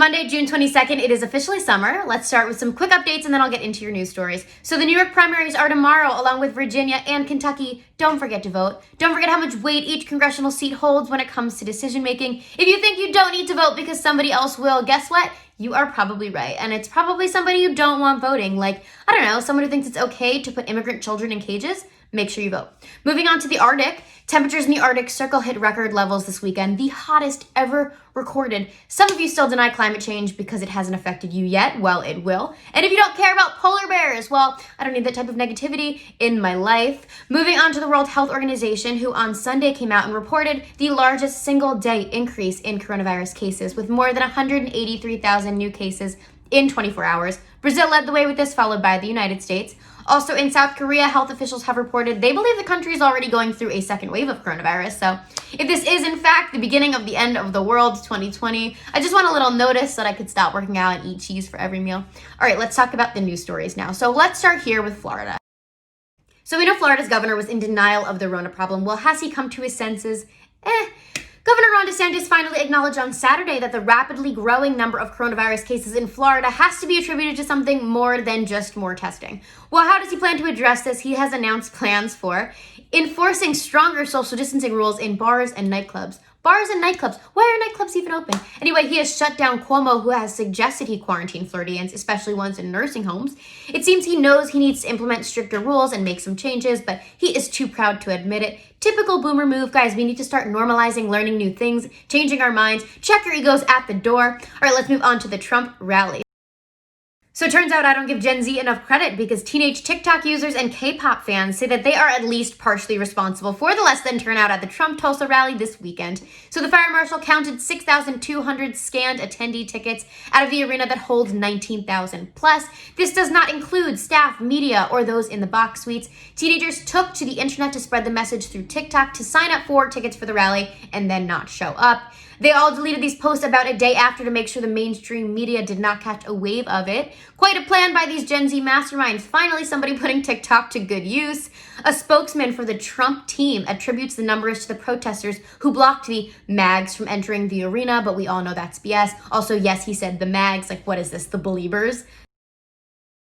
Monday, June 22nd, it is officially summer. Let's start with some quick updates and then I'll get into your news stories. So the New York primaries are tomorrow, along with Virginia and Kentucky. Don't forget to vote. Don't forget how much weight each congressional seat holds when it comes to decision making. If you think you don't need to vote because somebody else will, guess what? You are probably right. And it's probably somebody you don't want voting. Like, I don't know, someone who thinks it's okay to put immigrant children in cages. Make sure you vote. Moving on to the Arctic. Temperatures in the Arctic Circle hit record levels this weekend, the hottest ever recorded. Some of you still deny climate change because it hasn't affected you yet. Well, it will. And if you don't care about polar bears, well, I don't need that type of negativity in my life. Moving on to the World Health Organization, who on Sunday came out and reported the largest single day increase in coronavirus cases, with more than 183,000 new cases in 24 hours. Brazil led the way with this, followed by the United States. Also in South Korea, health officials have reported they believe the country is already going through a second wave of coronavirus. So if this is in fact the beginning of the end of the world 2020, I just want a little notice so that I could stop working out and eat cheese for every meal. All right, let's talk about the news stories now. So let's start here with Florida. So we know Florida's governor was in denial of the Rona problem. Well, has he come to his senses? Governor Ron DeSantis finally acknowledged on Saturday that the rapidly growing number of coronavirus cases in Florida has to be attributed to something more than just more testing. Well, how does he plan to address this? He has announced plans for enforcing stronger social distancing rules in bars and nightclubs. Bars and nightclubs. Why are nightclubs even open? Anyway, he has shut down Cuomo, who has suggested he quarantine Floridians, especially ones in nursing homes. It seems he knows he needs to implement stricter rules and make some changes, but he is too proud to admit it. Typical boomer move, guys. We need to start normalizing learning new things, changing our minds. Check your egos at the door. All right, let's move on to the Trump rally. So it turns out I don't give Gen Z enough credit because teenage TikTok users and K-pop fans say that they are at least partially responsible for the less than turnout at the Trump Tulsa rally this weekend. So the fire marshal counted 6,200 scanned attendee tickets out of the arena that holds 19,000 plus. This does not include staff, media, or those in the box suites. Teenagers took to the internet to spread the message through TikTok to sign up for tickets for the rally and then not show up. They all deleted these posts about a day after to make sure the mainstream media did not catch a wave of it. Quite a plan by these Gen Z masterminds. Finally, somebody putting TikTok to good use. A spokesman for the Trump team attributes the numbers to the protesters who blocked the MAGs from entering the arena, but we all know that's BS. Also, yes, he said the MAGs, like what is this, the Beliebers?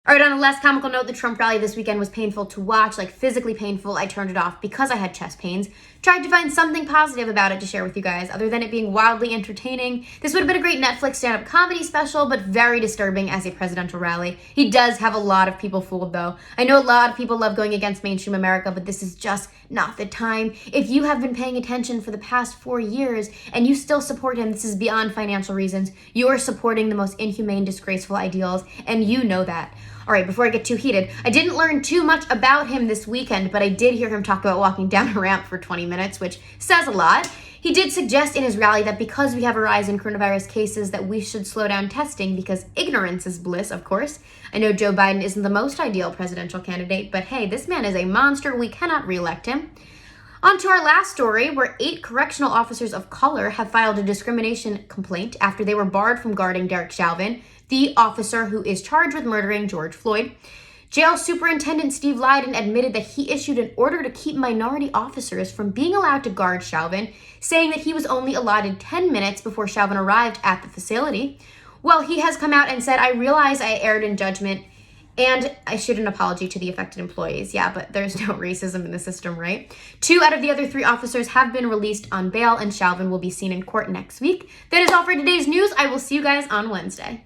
All right, on a less comical note, the Trump rally this weekend was painful to watch, like physically painful. I turned it off because I had chest pains. Tried to find something positive about it to share with you guys, other than it being wildly entertaining. This would have been a great Netflix stand-up comedy special, but very disturbing as a presidential rally. He does have a lot of people fooled, though. I know a lot of people love going against mainstream America, but this is just not the time. If you have been paying attention for the past 4 years and you still support him, this is beyond financial reasons. You are supporting the most inhumane, disgraceful ideals, and you know that. All right, before I get too heated, I didn't learn too much about him this weekend, but I did hear him talk about walking down a ramp for 20 minutes, which says a lot. He did suggest in his rally that because we have a rise in coronavirus cases that we should slow down testing because ignorance is bliss, of course. I know Joe Biden isn't the most ideal presidential candidate, but hey, this man is a monster. We cannot reelect him. On to our last story, where 8 correctional officers of color have filed a discrimination complaint after they were barred from guarding Derek Chauvin, the officer who is charged with murdering George Floyd. Jail Superintendent Steve Lydon admitted that he issued an order to keep minority officers from being allowed to guard Chauvin, saying that he was only allotted 10 minutes before Chauvin arrived at the facility. Well, he has come out and said, I realize I erred in judgment and I issued an apology to the affected employees. Yeah, but there's no racism in the system, right? 2 out of the other 3 officers have been released on bail and Chauvin will be seen in court next week. That is all for today's news. I will see you guys on Wednesday.